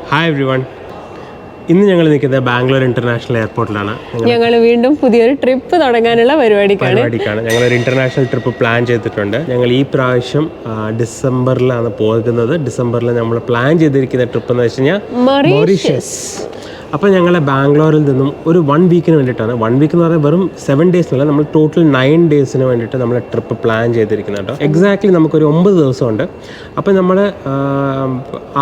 Hi everyone. ഇന്ന് ഞങ്ങൾ നിൽക്കുന്നത് ബാംഗ്ലൂർ ഇൻ്റർനാഷണൽ എയർപോർട്ടിലാണ്. ഞങ്ങൾ വീണ്ടും പുതിയൊരു ട്രിപ്പ് തുടങ്ങാനുള്ള പരിപാടിക്കാണ്. ഞങ്ങളൊരു ഇൻ്റർനാഷണൽ ട്രിപ്പ് പ്ലാൻ ചെയ്തിട്ടുണ്ട്. ഞങ്ങൾ ഈ പ്രാവശ്യം ഡിസംബറിലാണ് പോകുന്നത്. ഡിസംബറിൽ നമ്മൾ പ്ലാൻ ചെയ്തിരിക്കുന്ന ട്രിപ്പ് എന്ന് വെച്ച് കഴിഞ്ഞാൽ മൗറീഷ്യസ്. അപ്പോൾ ഞങ്ങൾ ബാംഗ്ലൂരിൽ നിന്നും ഒരു 1 വീക്കിന് വേണ്ടിയിട്ടാണ്. 1 വീക്ക് എന്ന് പറയുന്നത് വെറും 7 ഡേയ്സ് എന്നല്ല, നമ്മൾ ടോട്ടൽ 9 ഡേയ്സിന് വേണ്ടിയിട്ട് നമ്മൾ ട്രിപ്പ് പ്ലാൻ ചെയ്തിരിക്കുന്നത് കേട്ടോ. എക്സാക്ട്ലി നമുക്കൊരു 9 ദിവസമുണ്ട്. അപ്പോൾ നമ്മൾ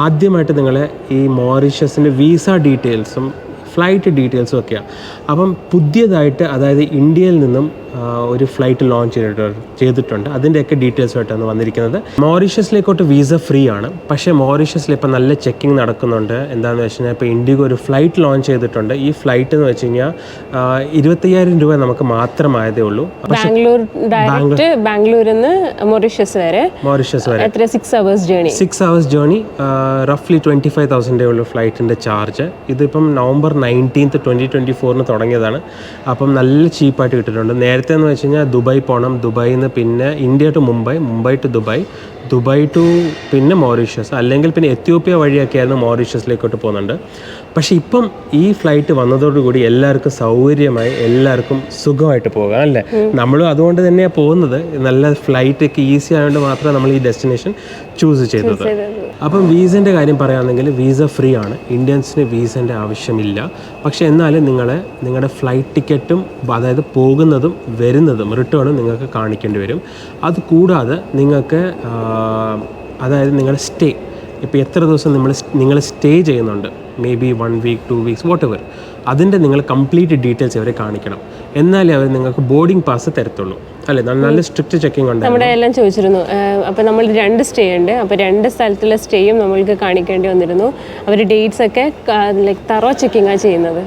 ആദ്യമായിട്ട് നിങ്ങളെ ഈ മൗറീഷ്യസിൻ്റെ വിസ ഡീറ്റെയിൽസും ഫ്ലൈറ്റ് ഡീറ്റെയിൽസും ഒക്കെയാണ്. അപ്പം പുതിയതായിട്ട്, അതായത് ഇന്ത്യയിൽ നിന്നും ഒരു ഫ്ലൈറ്റ് ലോഞ്ച് ചെയ്തിട്ടുണ്ട്. അതിൻ്റെയൊക്കെ ഡീറ്റെയിൽസുമായിട്ടാണ് വന്നിരിക്കുന്നത്. മൗറീഷ്യസിലേക്കോട്ട് വിസ ഫ്രീ ആണ്. പക്ഷേ മൗറീഷ്യസിൽ ഇപ്പോൾ നല്ല ചെക്കിങ് നടക്കുന്നുണ്ട്. എന്താണെന്ന് വെച്ച് കഴിഞ്ഞാൽ ഇപ്പോൾ ഇൻഡിഗോ ഒരു ഫ്ലൈറ്റ് ലോഞ്ച് ചെയ്തിട്ടുണ്ട്. ഈ ഫ്ലൈറ്റ് എന്ന് വെച്ച് കഴിഞ്ഞാൽ 25,000 രൂപ നമുക്ക് മാത്രമായതേ ഉള്ളൂ. ബാംഗ്ലൂരിൽ നിന്ന് മൗറീഷ്യസ് വരെ എത്ര 6 hours ജേർണി റഫ്ലി 25,000 ഉള്ളൂ ഫ്ലൈറ്റിൻ്റെ ചാർജ്. ഇതിപ്പം നവംബർ 19th 2024 തുടങ്ങിയതാണ്. അപ്പം നല്ല ചീപ്പായിട്ട് കിട്ടിയിട്ടുണ്ട്. നേരത്തെ എന്ന് വെച്ച് കഴിഞ്ഞാൽ ദുബായ് പോകണം, ദുബായിൽ നിന്ന് പിന്നെ India to Mumbai, Mumbai to Dubai, Dubai to പിന്നെ മൗറീഷ്യസ്, അല്ലെങ്കിൽ പിന്നെ എത്യോപ്യ വഴിയൊക്കെ ആയിരുന്നു മൗറീഷ്യസിലേക്കോട്ട് പോകുന്നുണ്ട്. പക്ഷേ ഇപ്പം ഈ ഫ്ലൈറ്റ് വന്നതോടുകൂടി എല്ലാവർക്കും സൗകര്യമായി, എല്ലാവർക്കും സുഖമായിട്ട് പോകാം അല്ലേ. നമ്മളും അതുകൊണ്ട് തന്നെയാണ് പോകുന്നത്. നല്ല ഫ്ലൈറ്റൊക്കെ ഈസി ആയതുകൊണ്ട് മാത്രമേ നമ്മൾ ഈ ഡെസ്റ്റിനേഷൻ ചൂസ് ചെയ്തത്. അപ്പം വീസൻ്റെ കാര്യം പറയുകയാണെങ്കിൽ വീസ ഫ്രീ ആണ്. ഇന്ത്യൻസിന് വീസൻ്റെ ആവശ്യമില്ല. പക്ഷേ എന്നാലും നിങ്ങളുടെ ഫ്ലൈറ്റ് ടിക്കറ്റും, അതായത് പോകുന്നതും വരുന്നതും റിട്ടേണും നിങ്ങൾക്ക് കാണിക്കേണ്ടി വരും. അതുകൂടാതെ നിങ്ങൾക്ക് അതായത് നിങ്ങളുടെ സ്റ്റേ, ഇപ്പോൾ എത്ര ദിവസം നിങ്ങൾ സ്റ്റേ ചെയ്യുന്നുണ്ട്, may be 1 week 2 weeks whatever, അതിൻ്റെ നിങ്ങൾ കംപ്ലീറ്റ് ഡീറ്റെയിൽസ് അവരെ കാണിക്കണം. എന്നാലേ അവർ നിങ്ങൾക്ക് ബോർഡിംഗ് പാസ് തരത്തുള്ളൂ അല്ലേ. നല്ല സ്ട്രിക്റ്റ് ചെക്കിംഗ് ഉണ്ട്. നമ്മുടെ എല്ലാം ചോദിച്ചിരുന്നു. അപ്പോൾ നമ്മൾ 2 സ്റ്റേ ഉണ്ട്. അപ്പോൾ 2 സ്ഥലത്തുള്ള സ്റ്റേയും നമ്മൾക്ക് കാണിക്കേണ്ടി വന്നിരുന്നു. അവർ ഡേറ്റ്സ് ഒക്കെ തറോ ചെക്കിങ്ങാണ് ചെയ്യുന്നത്.